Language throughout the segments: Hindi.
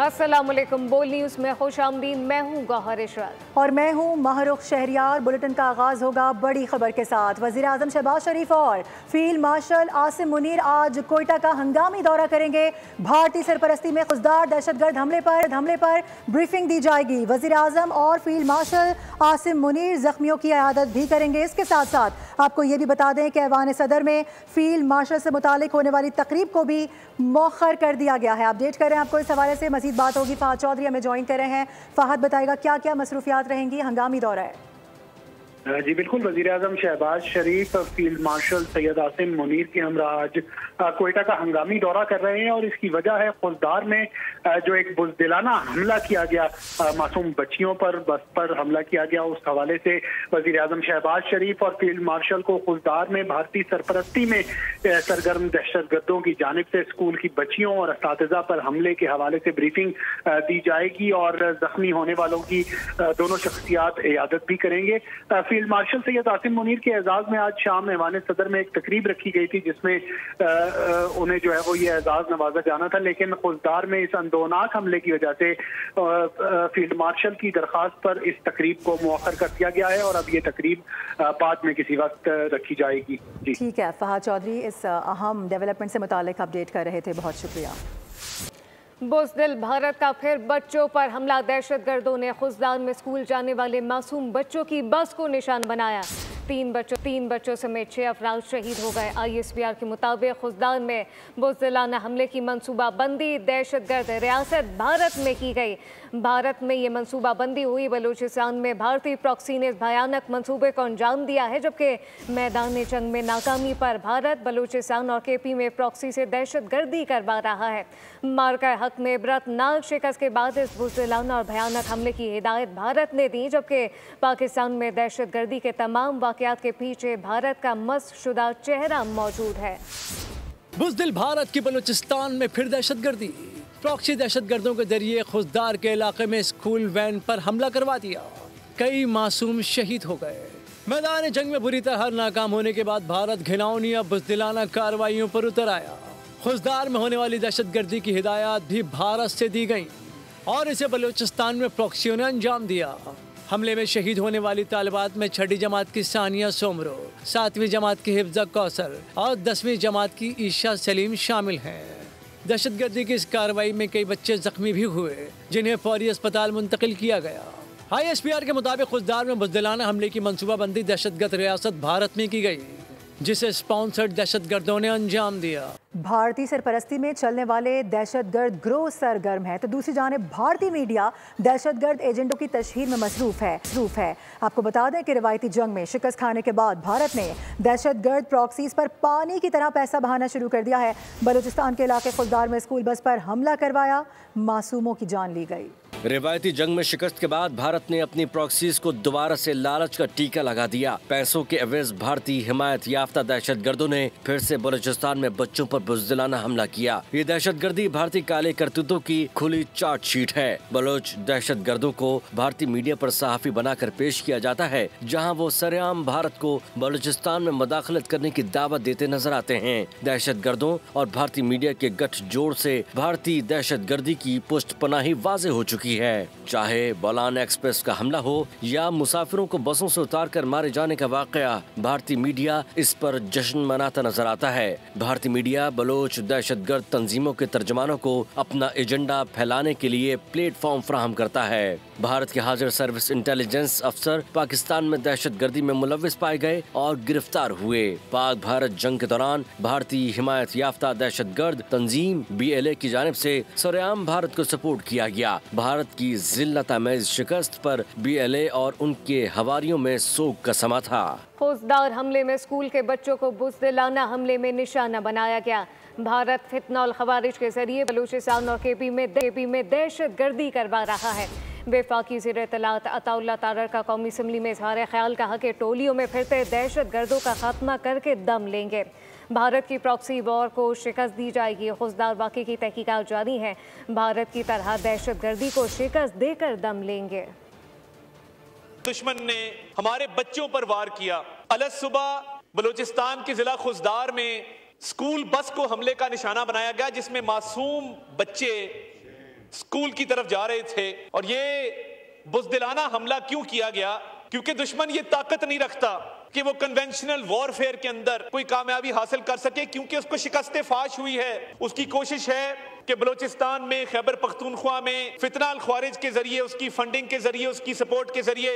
अस्सलामुअलैकुम। बोल न्यूज़ में खुशामदीद। मैं हूँ गौहर इशरत और मैं हूँ महरुख शहरियार। बुलेटिन का आगाज़ होगा बड़ी खबर के साथ। वज़ीर आज़म शहबाज शरीफ और फील्ड मार्शल आसिम मुनीर आज कोयटा का हंगामी दौरा करेंगे। भारतीय सरपरस्ती में खुजदार दहशतगर्द हमले पर ब्रीफिंग दी जाएगी। वज़ीर आज़म और फील्ड मार्शल आसिम मुनीर जख्मियों की इयादत भी करेंगे। इसके साथ साथ आपको ये भी बता दें कि ऐवान सदर में फील्ड मार्शल से मुतालिक होने वाली तकरीब को भी मौखर कर दिया गया है। अपडेट करें आपको इस हवाले से मजीद बात होगी। फहद चौधरी हमें ज्वाइन कर रहे हैं। फहद बताएगा क्या क्या मसरूफियात रहेंगी, हंगामी दौरा है। जी बिल्कुल, वज़ीर आज़म शहबाज शरीफ फील्ड मार्शल सैयद आसिम मुनीर के हमरा आज कोयटा का हंगामी दौरा कर रहे हैं और इसकी वजह है खुजदार में जो एक बुज़दिलाना हमला किया गया, मासूम बच्चियों पर बस पर हमला किया गया। उस हवाले से वज़ीर आज़म शहबाज शरीफ और फील्ड मार्शल को खुजदार में भारतीय सरपरस्ती में सरगर्म दहशतगर्दों की जानिब से स्कूल की बच्चियों और असातिज़ा पर हमले के हवाले से ब्रीफिंग दी जाएगी और जख्मी होने वालों की दोनों शख्सियात इयादत भी करेंगे। फील्ड मार्शल सैयद आसिम मुनीर के एजाज में आज शाम ऐवान सदर में एक तकरीब रखी गई थी जिसमें उन्हें जो है वो ये एजाज नवाजा जाना था, लेकिन खुजदार में इस अंदोनाक हमले की वजह से फील्ड मार्शल की दरखास्त पर इस तकरीब को मुअख्खर कर दिया गया है और अब ये तकरीब बाद में किसी वक्त रखी जाएगी। जी ठीक है, फहद चौधरी इस अहम डेवलपमेंट से मुतालिक अपडेट कर रहे थे, बहुत शुक्रिया। बुज़दिल भारत का फिर बच्चों पर हमला। दहशतगर्दों ने खुजदार में स्कूल जाने वाले मासूम बच्चों की बस को निशान बनाया। तीन बच्चों समेत 6 अफराद शहीद हो गए। ISPR के मुताबिक खुजदार में बुज़दिलाना हमले की मनसूबाबंदी दहशतगर्द रियासत भारत में की गई। भारत में ये मनसूबाबंदी हुई। बलूचिस्तान में भारतीय प्रॉक्सी ने इस भयानक मनसूबे को अंजाम दिया है, जबकि मैदान जंग में नाकामी पर भारत बलूचिस्तान और KP में प्रॉक्सी से दहशतगर्दी करवा रहा है। मार्का हक में इबरतनाक शिकस्त के बाद इस बुज़दिलाना और भयानक हमले की हिदायत भारत ने दी, जबकि पाकिस्तान में दहशतगर्दी के तमाम वाक़यात के पीछे भारत का मस्शुदा चेहरा मौजूद है। बुज़दिल भारत की बलूचिस्तान में फिर दहशतगर्दी। प्रॉक्सी दहशतगर्दों के जरिए खुजदार के इलाके में स्कूल वैन पर हमला करवा दिया। कई मासूम शहीद हो गए। मैदान जंग में बुरी तरह नाकाम होने के बाद भारत घिनौनी और बुज़दिलाना कार्रवाइयों पर उतर आया। खुजदार में होने वाली दहशतगर्दी की हिदायत भी भारत से दी गई और इसे बलूचिस्तान में प्रॉक्सियों ने अंजाम दिया। हमले में शहीद होने वाली तालिबात में 6ठी जमात की सानिया सोमरो, 7वीं जमात की हिफ्जा कौसर और 10वीं जमात की ईशा सलीम शामिल हैं। दहशतगर्दी की इस कार्रवाई में कई बच्चे जख्मी भी हुए, जिन्हें फौरी अस्पताल मुंतकिल किया गया। ISPR के मुताबिक खुजदार में बुज़दिलाना हमले की मनसूबाबंदी दहशतगर्द रियासत भारत में की गई, जिसे स्पॉन्सर्ड दहशतगर्दों ने अंजाम दिया। भारतीय सरपरस्ती में चलने वाले दहशतगर्द ग्रोह सरगर्म है, तो दूसरी जानिब भारतीय मीडिया दहशतगर्द एजेंडों की तशहीर में मसरूफ है। आपको बता दें कि रिवायती जंग में शिकस्त खाने के बाद भारत ने दहशतगर्द प्रॉक्सीज पर पानी की तरह पैसा बहाना शुरू कर दिया है। बलूचिस्तान के इलाके खुलदार में स्कूल बस पर हमला करवाया, मासूमों की जान ली गई। रिवायती जंग में शिकस्त के बाद भारत ने अपनी प्रॉक्सीज को दोबारा से लालच का टीका लगा दिया। पैसों के एवज भारतीय हिमायत याफ्ता दहशतगर्दों ने फिर से बलूचिस्तान में बच्चों पर बुज़दिलाना हमला किया। ये दहशतगर्दी भारतीय काले करतूतों की खुली चार्ट शीट है। बलोच दहशतगर्दों को भारतीय मीडिया पर सहाफी बनाकर पेश किया जाता है, जहां वो सरेआम भारत को बलूचिस्तान में मदाखलत करने की दावत देते नजर आते हैं। दहशतगर्दों और भारतीय मीडिया के गठजोड़ से भारतीय दहशतगर्दी की पुष्टपनाही वाज़ेह हो चुकी है। चाहे बोलान एक्सप्रेस का हमला हो या मुसाफिरों को बसों से उतारकर मारे जाने का वाकया, भारतीय मीडिया इस पर जश्न मनाता नजर आता है। भारतीय मीडिया बलोच दहशतगर्द तंजीमों के तर्जमानों को अपना एजेंडा फैलाने के लिए प्लेटफॉर्म फराहम करता है। भारत के हाजिर सर्विस इंटेलिजेंस अफसर पाकिस्तान में दहशतगर्दी में मुलविस पाए गए और गिरफ्तार हुए। पाक भारत जंग के दौरान भारतीय हिमायत याफ्ता दहशतगर्द तंजीम BLA की जानिब से सरेआम भारत को सपोर्ट किया गया। भारत की जिल्लत आमेज शिकस्त पर BLA और उनके हवारियों में सोग का समा था। खुजदार हमले में स्कूल के बच्चों को बुज़दिलाना हमले में निशाना बनाया गया। भारत फितनौल खवारिज के जरिए बलूचिस्तान और KP में दहशतगर्दी करवा रहा है। वफाकी ज़ीर इत्तलात अताउल्लाह तारर का कौमी असम्बली में इज़हार ख्याल कहा कि टोलियों में फिरते दहशतगर्दों का खात्मा करके दम लेंगे। भारत की प्रॉक्सी वॉर को शिकस्त दी जाएगी। खुजदार वाक़े की तहकीकात जारी है। भारत की तरह दहशतगर्दी को शिकस्त देकर दम लेंगे। दुश्मन ने हमारे बच्चों पर वार किया। अलग सुबह बलूचिस्तान के जिला खुजदार में स्कूल बस को हमले का निशाना बनाया गया, जिसमें मासूम बच्चे स्कूल की तरफ जा रहे थे। और ये बुज़दिलाना हमला क्यों किया गया? क्योंकि दुश्मन ये ताकत नहीं रखता कि वो कन्वेंशनल वॉरफेयर के अंदर कोई कामयाबी हासिल कर सके, क्योंकि उसको शिकस्त फाश हुई है। उसकी कोशिश है कि बलूचिस्तान में, खैबर पख्तूनख्वा में फितना अल ख्वारिज के जरिए, उसकी फंडिंग के जरिए, उसकी सपोर्ट के जरिए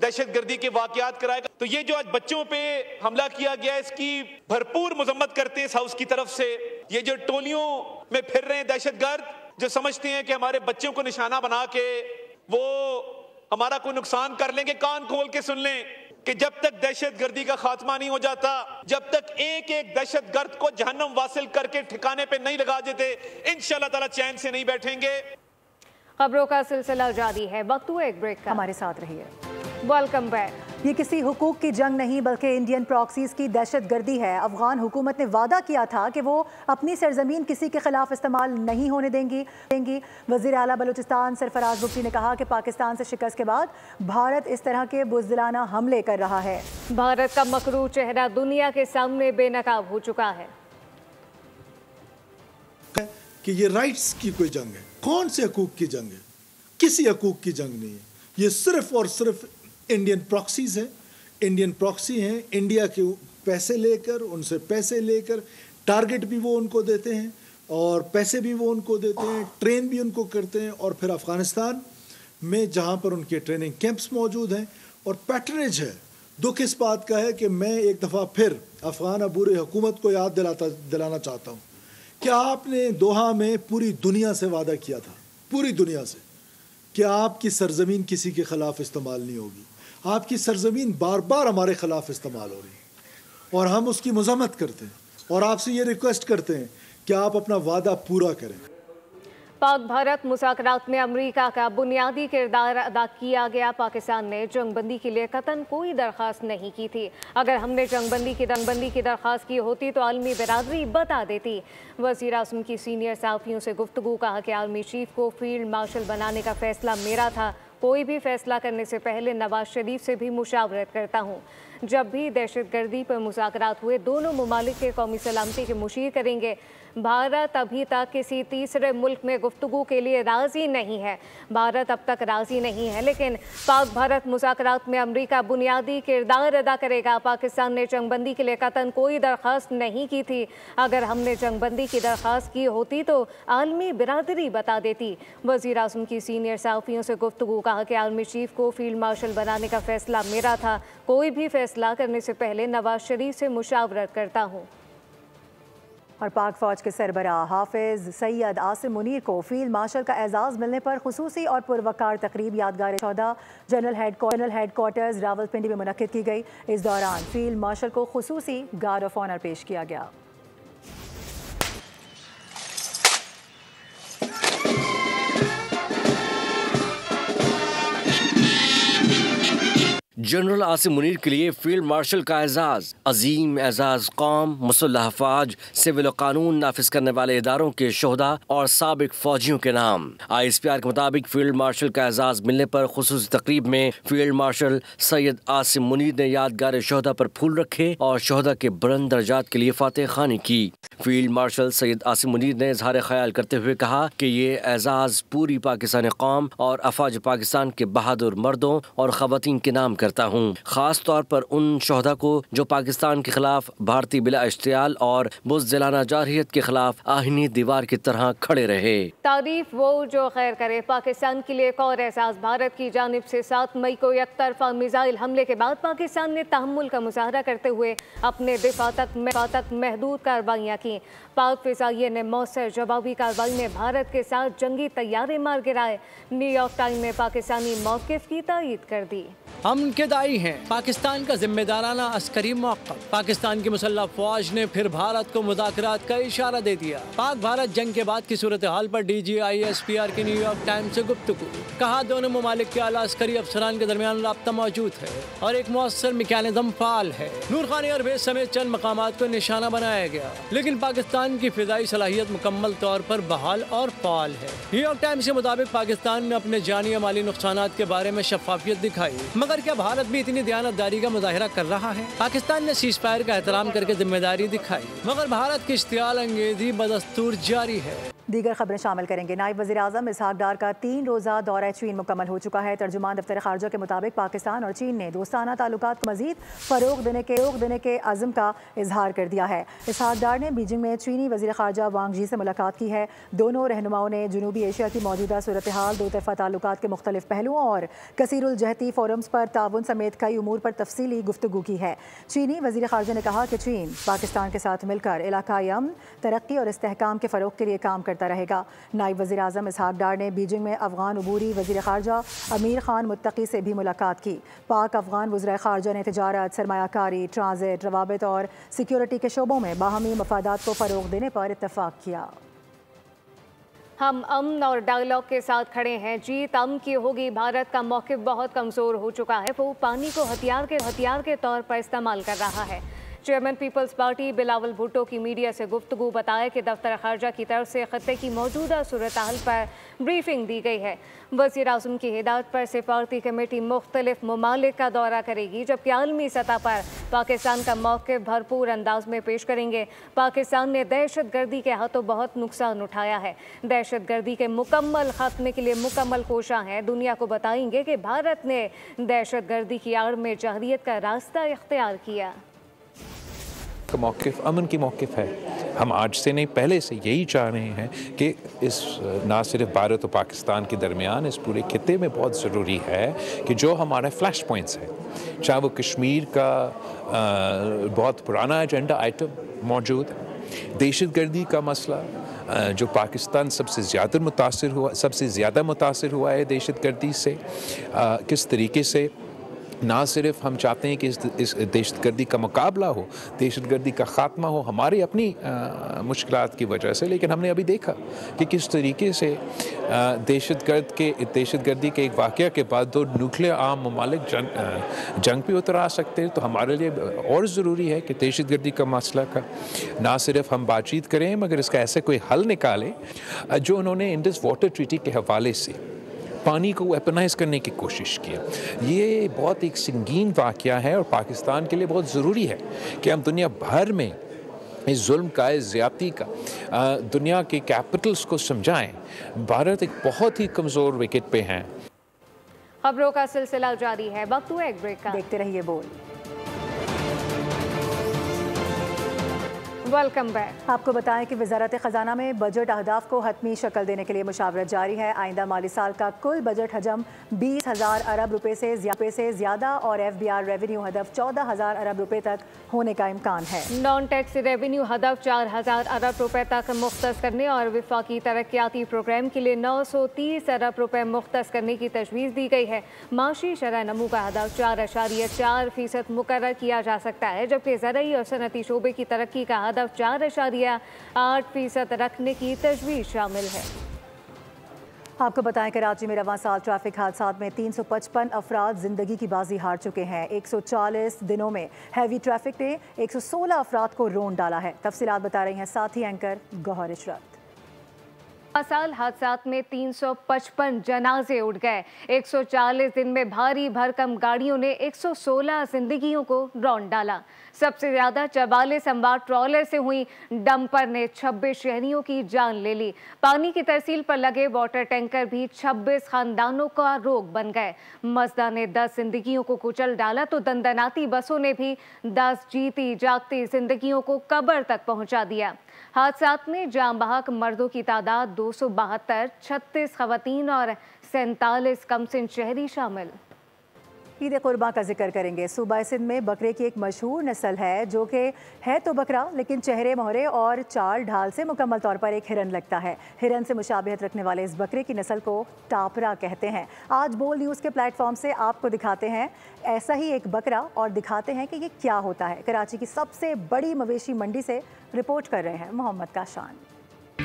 दहशतगर्दी के वाकयात कराएगा। तो ये जो आज बच्चों पे हमला किया गया, इसकी भरपूर मजम्मत करते हैं इस हाउस की तरफ से। ये जो टोलियों में फिर रहे हैं दहशतगर्द, जो समझते हैं कि हमारे बच्चों को निशाना बना के वो हमारा कोई नुकसान कर लेंगे, कान खोल के सुन लें कि जब तक दहशतगर्दी का खात्मा नहीं हो जाता, जब तक एक एक दहशतगर्द को जहन्नम वासिल करके ठिकाने पे नहीं लगा देते, इंशाल्लाह ताला चैन से नहीं बैठेंगे। खबरों का सिलसिला जारी है, वक्त हुआ एक ब्रेक का। हमारे साथ रहिए। Welcome back. ये किसी हुकूक की जंग नहीं बल्कि इंडियन प्रॉक्सीज की दहशतगर्दी है। अफगान हुकूमत ने वादा किया था कि वो अपनी सरजमीन किसी के खिलाफ इस्तेमाल नहीं होने देंगी। वज़ीर आला बलूचिस्तान सरफराज बुगटी ने कहा कि पाकिस्तान से शिकस्त के बाद भारत इस तरह के बुज़दिलाना हमले कर रहा है। भारत का मकरूर चेहरा दुनिया के सामने बेनकाब हो चुका है कि ये राइट्स की कोई जंग है। कौन से हकूक की जंग है? किसी हकूक की जंग नहीं है। ये सिर्फ और सिर्फ इंडियन प्रॉक्सीज हैं। इंडियन प्रॉक्सी हैं, इंडिया के पैसे लेकर, उनसे पैसे लेकर, टारगेट भी वो उनको देते हैं और पैसे भी वो उनको देते हैं, ट्रेन भी उनको करते हैं, और फिर अफ़गानिस्तान में जहाँ पर उनके ट्रेनिंग कैंप्स मौजूद हैं और पैटर्नेज है। दुख इस बात का है कि मैं एक दफ़ा फिर अफ़गान अबूरी हुकूमत को याद दिलाना चाहता हूँ कि आपने दोहा में पूरी दुनिया से वादा किया था, पूरी दुनिया से, कि आपकी सरजमीन किसी के ख़िलाफ़ इस्तेमाल नहीं होगी। आपकी सरजमीन बार बार हमारे ख़िलाफ़ इस्तेमाल हो रही है और हम उसकी मज़म्मत करते हैं और आपसे ये रिक्वेस्ट करते हैं कि आप अपना वादा पूरा करें। पाक भारत मुज़ाकरात में अमेरिका का बुनियादी किरदार अदा किया गया। पाकिस्तान ने जंगबंदी के लिए कतन कोई दरख्वास्त नहीं की थी। अगर हमने जंगबंदी की दरख्वास्त की होती तो आलमी बिरादरी बता देती। वज़ीर आज़म की सीनियर सहाफ़ियों से गुफ्तगू, कहा कि आर्मी चीफ को फील्ड मार्शल बनाने का फ़ैसला मेरा था। कोई भी फ़ैसला करने से पहले नवाज शरीफ से भी मुशावरत करता हूँ। जब भी दहशतगर्दी पर मुज़ाकरात हुए, दोनों ममालिक के कौमी सलामती के मुशीर करेंगे। भारत अभी तक किसी तीसरे मुल्क में गुफ्तगू के लिए राज़ी नहीं है। भारत अब तक राज़ी नहीं है, लेकिन पाक भारत मुज़ाकरात में अमेरिका बुनियादी किरदार अदा करेगा। पाकिस्तान ने जंगबंदी के लिए कतन कोई दरख्वास्त नहीं की थी। अगर हमने जंगबंदी की दरख्वास्त की होती तो आलमी बिरादरी बता देती। वज़ीर आज़म की सीनियर सहाफ़ियों से गुफ्तगू, कहा कि आर्मी चीफ को फील्ड मार्शल बनाने का फ़ैसला मेरा था। कोई भी फ़ैसला करने से पहले नवाज शरीफ से मुशावरत करता हूँ। और पाक फ़ौज के सरबराह हाफिज़ सैयद आसिम मुनीर को फील्ड मार्शल का एजाज़ मिलने पर खुसूसी और पुरवकार तकरीब यादगार शोहदा जनरल हेड क्वार्टर्स रावलपिंडी में मुनक्किद की गई। इस दौरान फील्ड मार्शल को खुसूसी गार्ड ऑफ ऑनर पेश किया गया। जनरल आसिम मुनीर के लिए फील्ड मार्शल का एजाज अजीम एजाज कौम, मुसल्लह अफवाज, सिविल और कानून नाफिज करने वाले इदारों के शोहदा और साबिक फौजियों के नाम। ISPR के मुताबिक फील्ड मार्शल का एजाज मिलने पर खुसूसी तकरीब में फील्ड मार्शल सैयद आसिम मुनीर ने यादगार शोहदा पर फूल रखे और शोहदा के बुलंद दर्जात के लिए फातह खानी की। फील्ड मार्शल सैयद आसिम मुनीर ने इजहार ख्याल करते हुए कहा कि ये एजाज पूरी पाकिस्तानी कौम और अफवाज पाकिस्तान के बहादुर मर्दों और खवातीन के नाम करता हूँ, खास तौर पर उन शोहदा को जो पाकिस्तान के खिलाफ भारतीय बिला इश्तियाल और बुज़दिलाना जारहियत के खिलाफ आहिनी दीवार की तरह खड़े रहे। तारीफ वो जो खैर करे। पाकिस्तान के लिए एक और एहसास। भारत की जानिब से 7 मई को एकतरफा मिसाइल हमले के बाद पाकिस्तान ने तहम्मुल का मुजाहरा करते हुए अपने दिफा तक महदूद कार्रवाइयाँ की। पाक फिज़ाइये ने मौसर जवाबी कार्रवाई में भारत के साथ जंगी तैयारे मार गिराए। न्यूयॉर्क टाइम ने पाकिस्तानी मौक़िफ़ की तायीद कर दी। हम उनके दाई हैं। पाकिस्तान का जिम्मेदाराना अस्करी मौक़िफ़। पाकिस्तान की मुसल्लह फ़ौज ने फिर भारत को मुज़ाकरात का इशारा दे दिया। पाक भारत जंग के बाद की सूरत हाल पर DG ISPR की न्यूयॉर्क टाइम्स से गुफ्तगू, कहा दोनों ममालिक के आला अस्करी अफसरान के दरमियान राब्ता मौजूद है और एक मौसर मैकेनिज़्म फ़ाल है। नूर खान एयरबेस समेत चंद मकामात को निशाना बनाया गया, लेकिन पाकिस्तान की फ़िज़ाई सलाहियत मुकम्मल तौर पर बहाल और फ़ाल है। न्यूयॉर्क टाइम्स के मुताबिक पाकिस्तान ने अपने जानी और माली नुकसानात के बारे में शफाफियत दिखाई, मगर क्या भारत भी इतनी दयानतदारी का मुजाहिरा कर रहा है? पाकिस्तान ने सीज़ फायर का एहतराम करके जिम्मेदारी दिखाई, मगर भारत की इश्तियाल अंगेज़ी बदस्तूर जारी है। दीगर खबरें शामिल करेंगे। नायब वज़ीर आज़म इसहाक डार का 3 रोज़ा दौरा चीन मुकम्मल हो चुका है। तर्जुमान दफ्तर खारजा के मुताबिक पाकिस्तान और चीन ने दोस्ताना ताल्लुकात को मज़ीद फ़रोग़ देने के अज़्म का इजहार कर दिया है। इसहाक डार ने बीजिंग में चीनी वज़ीर खारजा वांग यी से मुलाकात की है। दोनों रहनुमाओं ने जनूबी एशिया की मौजूदा सूरत हाल, दो तरफ़ा ताल्लुकात के मुख्तलिफ पहलुओं और कसीरुल जहती फोरम्स पर ताउन समेत कई उमूर पर तफसीली गुफ्तगू की है। चीनी वज़ीर खारजा ने कहा कि चीन पाकिस्तान के साथ मिलकर इलाकाई अमन, तरक्की और इस्तेहकाम के फ़रोग़ के लिए काम करता रहेगा। नायब वज़ीर आज़म इसहाक डार ने बीजिंग में अफ़गान अबूरी वज़ीर खारजा अमीर खान मुत्तकी से भी मुलाकात की। पाक अफ़गान वज़ीर खारजा ने तिजारत, सरमायाकारी, ट्रांजिट, रवाबित और सिक्योरिटी के शोबों में बाहमी मफादात को फ़रोग़ देने पर इत्तफ़ाक़ किया। हम अमन और डायलॉग के साथ खड़े हैं, जीत अमन की होगी। भारत का मौक़िफ़ बहुत कमज़ोर हो चुका है, वो पानी को हथियार के तौर पर इस्तेमाल कर रहा है। चेयरमैन पीपल्स पार्टी बिलावल भुट्टो की मीडिया से गुफ्तगू बताया कि दफ्तर खारजा की तरफ से खत्ते की मौजूदा सूरत हाल पर ब्रीफिंग दी गई है। वज़ीर आज़म की हिदायत पर सिफारती कमेटी मुख्तलिफ ममालिक का दौरा करेगी, जबकि आलमी सतह पर पाकिस्तान का मौक़िफ़ भरपूर अंदाज में पेश करेंगे। पाकिस्तान ने दहशत गर्दी के हाथों बहुत नुकसान उठाया है, दहशत गर्दी के मुकम्मल ख़त्मे के लिए मुकम्मल कोशां हैं। दुनिया को बताएंगे कि भारत ने दहशत गर्दी की आड़ में जहरियत का रास्ता इख्तियार किया। का मौक़िफ़ अमन की मौक़िफ़ है। हम आज से नहीं, पहले से यही चाह रहे हैं कि इस ना सिर्फ भारत और पाकिस्तान के दरमियान, इस पूरे खित्ते में बहुत ज़रूरी है कि जो हमारे फ्लैश पॉइंट्स हैं, चाहे वो कश्मीर का बहुत पुराना एजेंडा आइटम मौजूद है, दहशत गर्दी का मसला जो पाकिस्तान सबसे ज़्यादा मुतासिर हुआ है दहशत गर्दी से, किस तरीके से ना सिर्फ हम चाहते हैं कि इस दहशतगर्दी का मुकाबला हो, दहशतगर्दी का ख़ात्मा हो हमारी अपनी मुश्किलात की वजह से, लेकिन हमने अभी देखा कि किस तरीके से दहशतगर्दी के एक वाक़या के बाद 2 न्यूक्लियर आर्म ममालिक जंग पे उतर आ सकते हैं। तो हमारे लिए और ज़रूरी है कि दहशतगर्दी का मसला का ना सिर्फ हम बातचीत करें, मगर इसका ऐसे कोई हल निकालें जो उन्होंने इंडस वाटर ट्रीटी के हवाले से पानी को वेपनाइज करने की कोशिश किया। ये बहुत एक संगीन वाक़या है और पाकिस्तान के लिए बहुत ज़रूरी है कि हम दुनिया भर में इस जुल्म का, इस ज़्यादती का दुनिया के कैपिटल्स को समझाएं। भारत एक बहुत ही कमज़ोर विकेट पे हैं। खबरों का सिलसिला जारी है, वक्त हुआ एक ब्रेक का। देखते रहिए बोल। Welcome back. आपको बताएं कि वज़ारत ख़जाना में बजट अहदाफ को हतमी शक्ल देने के लिए मुशावरत जारी है। आइंदा माली साल का कुल बजट हजम 20,000 अरब रुपए से ज़्यादा और FBR रेवेन्यू हदफ 14,000 अरब रुपए तक होने का इम्कान है। नॉन टैक्स रेवेन्यू हदफ 4,000 अरब रुपए तक मुख्तस करने और वफाकी तरक्याती प्रोग्राम के लिए 930 अरब रुपए मुख्तस करने की तजवीज़ दी गई है। माशी शरह नमू का हदफ 4.4% मुकर्रर किया जा सकता है, जबकि ज़रई और सनती शोबे की तरक्की का हदफ 4.8% रखने की तजवीज़ शामिल है। आपको बताएं कराची में रवां साल ट्रैफिक हादसात में 355 अफराद जिंदगी की बाजी हार चुके हैं। 140 दिनों में हैवी ट्रैफिक ने 116 अफराद को रोन डाला है। तफसीलात बता रही हैं साथी एंकर गौहर इशरत। साल हादसात में 355 जनाजे उठ गए। 140 दिन में भारी भरकम गाड़ियों ने 116 जिंदगियों को रौंद डाला। सबसे ज्यादा 44 अंबार ट्रॉलर से हुई। डंपर ने 26 शहरियों की जान ले ली। पानी की तरसील पर लगे वाटर टैंकर भी 26 खानदानों का रोग बन गए। मजदा ने 10 जिंदगियों को कुचल डाला तो दंदनाती बसों ने भी 10 जीती जागती जिंदगियों को कब्र तक पहुंचा दिया। हादसात में जाम बहक मर्दों की तादाद 272, 36 खवातीन और 47 कमसिन शहरी शामिल। ईद कुर्बान का जिक्र करेंगे। सूबा सिंध में बकरे की एक मशहूर नस्ल है जो कि है तो बकरा लेकिन चेहरे मोहरे और चाल ढाल से मुकम्मल तौर पर एक हिरन लगता है। हिरन से मुशाबिहत रखने वाले इस बकरे की नस्ल को टापरा कहते हैं। आज बोल न्यूज़ के प्लेटफॉर्म से आपको दिखाते हैं ऐसा ही एक बकरा और दिखाते हैं कि ये क्या होता है। कराची की सबसे बड़ी मवेशी मंडी से रिपोर्ट कर रहे हैं मोहम्मद काशान।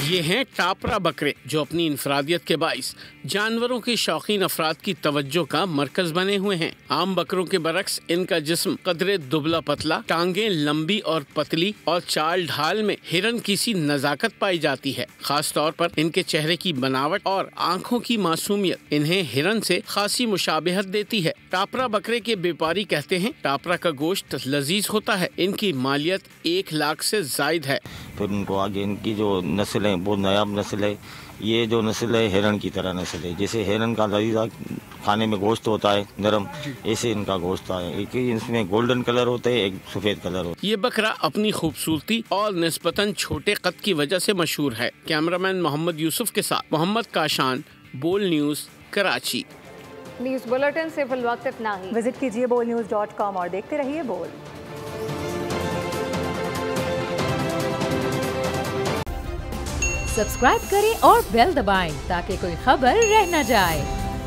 ये हैं टापरा बकरे जो अपनी इंफरादियत के बाइस जानवरों के शौकीन अफराद की तवज्जो का मरकज बने हुए हैं। आम बकरों के बरक्स इनका जिस्म कदरे दुबला पतला, टांगे लंबी और पतली और चाल ढाल में हिरन की सी नजाकत पाई जाती है। खास तौर पर इनके चेहरे की बनावट और आँखों की मासूमियत इन्हें हिरन से खासी मुशाबिहत देती है। टापरा बकरे के व्यापारी कहते हैं टापरा का गोश्त लजीज होता है। इनकी मालियत 1 लाख से जायद है। फिर उनको आगे इनकी जो नस्ल नस्ल है बहुत नायाब नस्ल है। ये जो नस्ल है हिरन की तरह नस्ल है, जैसे हिरन का लजीजा खाने में गोश्त होता है नरम, ऐसे इनका गोश्त है। एक इसमें गोल्डन कलर होता है, एक सफेद कलर होता है। ये बकरा अपनी खूबसूरती और निस्बतन छोटे कद की वजह से मशहूर है। कैमरामैन मोहम्मद यूसुफ के साथ मोहम्मद काशान, बोल न्यूज़, कराची। न्यूज़ बुलेटिन से फिलवक्त इतना ही। विजिट कीजिए bolnews.com और देखते रहिए बोल। सब्सक्राइब करें और बेल दबाएं ताकि कोई खबर रह न जाए।